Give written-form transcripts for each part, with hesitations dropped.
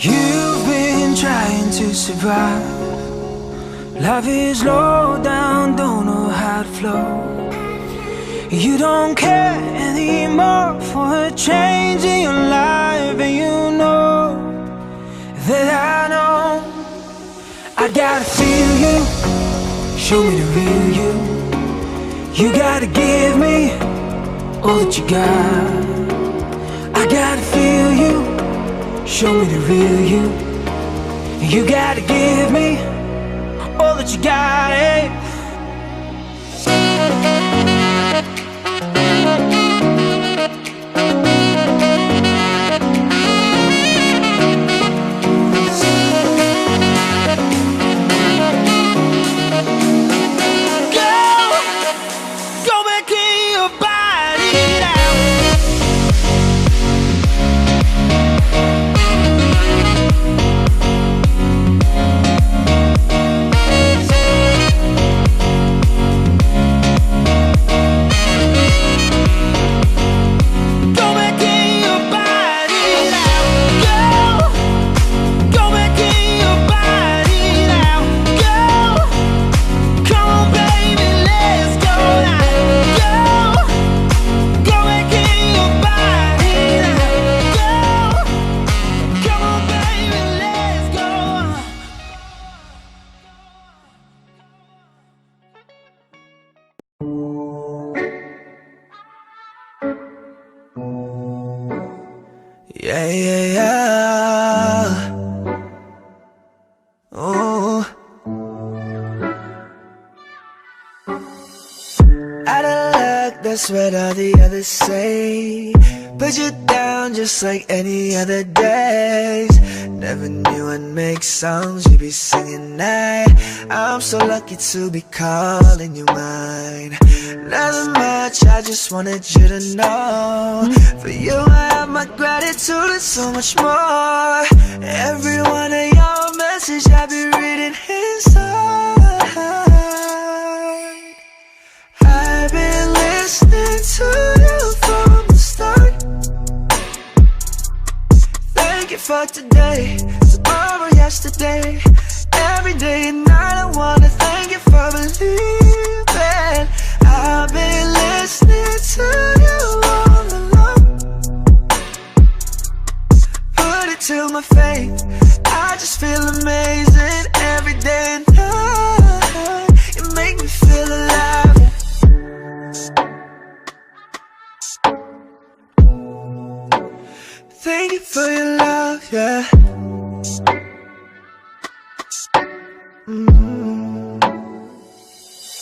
You've been trying to survive. Life is low down, don't know how to flow. You don't care anymore for a change in your life, and you know that I know. I gotta feel you, show me the real you. You gotta give me all that you got. I gotta feel you, show me the real you. You gotta give me all that you got, eh? Yeah. Oh, out of luck, that's what all the others say. Put you down just like any other days. Never knew I'd make songs you'd be singing now. I'm so lucky to be calling you mine. Nothing much, I just wanted you to know. For you I have my gratitude and so much more. Every one of your messages I be reading inside. I've been listening to you from the start. Thank you for today, tomorrow, yesterday. Every day and night I wanna thank you for believing. I've been listening to you all along. Put it to my faith, I just feel amazing. Every day and night, you make me feel alive. Thank you for your love, yeah.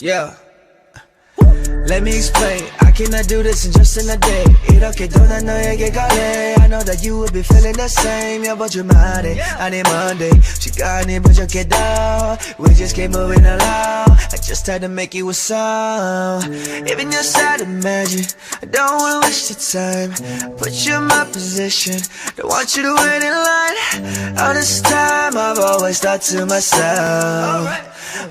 Yeah. Let me explain, I cannot do this in just in a day. 이렇게 또 난 너에게 갈래. I know that you would be feeling the same. 여보주 말해, 아니 Monday 시간이 부족해도 we just keep moving along. I just had to make you a song. Even your side imagine, I don't wanna waste your time. Put you in my position, don't want you to wait in line. All this time I've always thought to myself,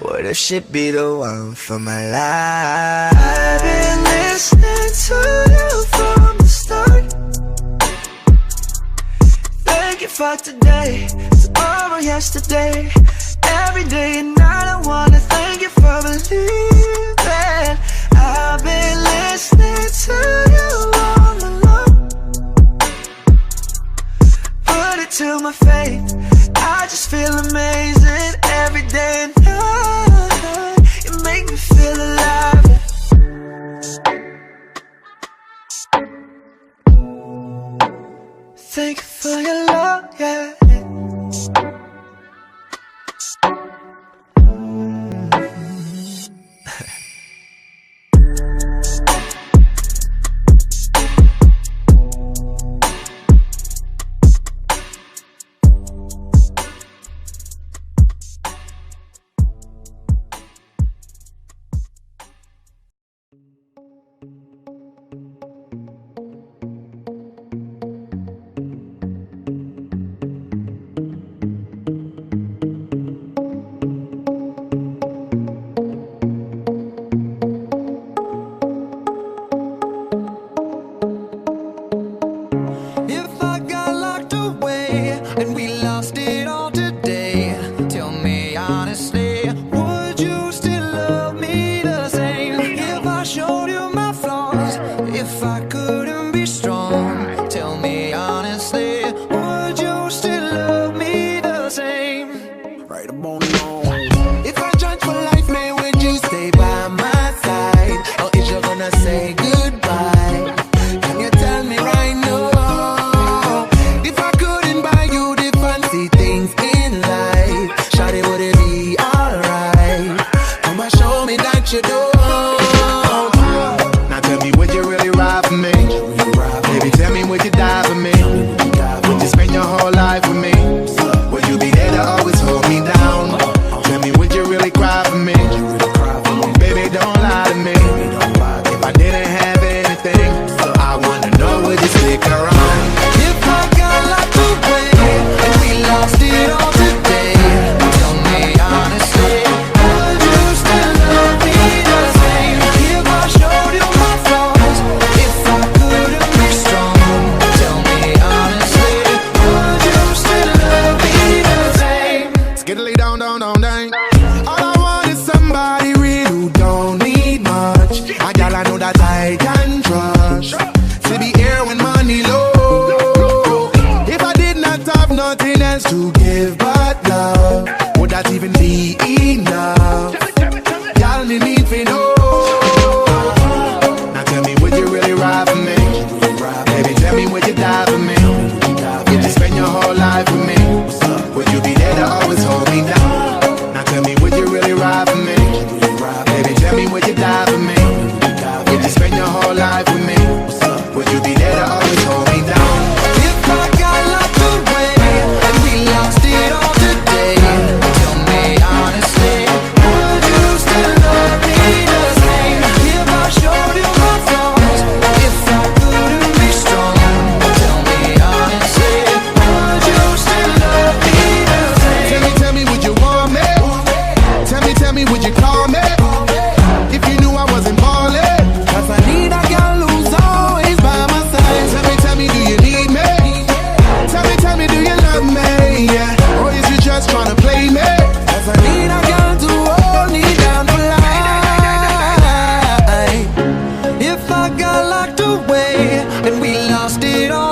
what if she'd be the one for my life? I've been listening to you from the start. Thank you for today, tomorrow, yesterday. Every day and night I wanna thank you for believing. I've been listening to you all along. Put it to my faith, I just feel amazing. Every day and night, you make me feel alive. Thank you for your love, yeah. If I couldn't be strong, tell me honestly, would you still love me the same? Right up on the line. If I judge for life, man, would you stay by my side? Or is you gonna say goodbye? Can you tell me right now? If I couldn't buy you the fancy things in life, shawty, would it be alright? Come and show me that you do. Now tell me, would you really ride for me? Baby, tell me, would you die for me? Would you spend your whole life with me? Would you be there to always hold me down? Tell me, would you really cry for me? Baby, don't lie to me. If I didn't have anything, I wanna know, would you stick around? If I got locked away and we lost it all today, tell me honestly, would you still love me the same? If I showed you my flaws, if I couldn't be strong, tell me honestly, would you still love me the same? Skiddly down, down, down, down. All I want is somebody real who don't need much. A gal I know that I can trust. To be here when money low. If I did not have nothing else to give but love, would that even be enough? Y'all need to know. Now tell me, would you really ride for me? Baby, tell me, would you die for me? Would you spend your whole life with me? Would you be there to always hold me down? Now tell me, would you really ride for me? Baby, tell me, would you die for me? Would you spend your whole life with me? Would you be there to always hold me down? If I got locked away and we lost it all today, tell me honestly, would you still love me the same? If I showed you my flaws, if I couldn't be strong, tell me honestly, would you still love me the same? Tell me, would you want me? Tell me, would you call me? If you knew I wasn't ballin', 'cause I need a girl who's always by my side. Tell me, do you need me? Tell me, do you love me? Yeah. Or is you just tryna play me? 'Cause I need a girl to hold me down for life. If I got locked away and we lost it all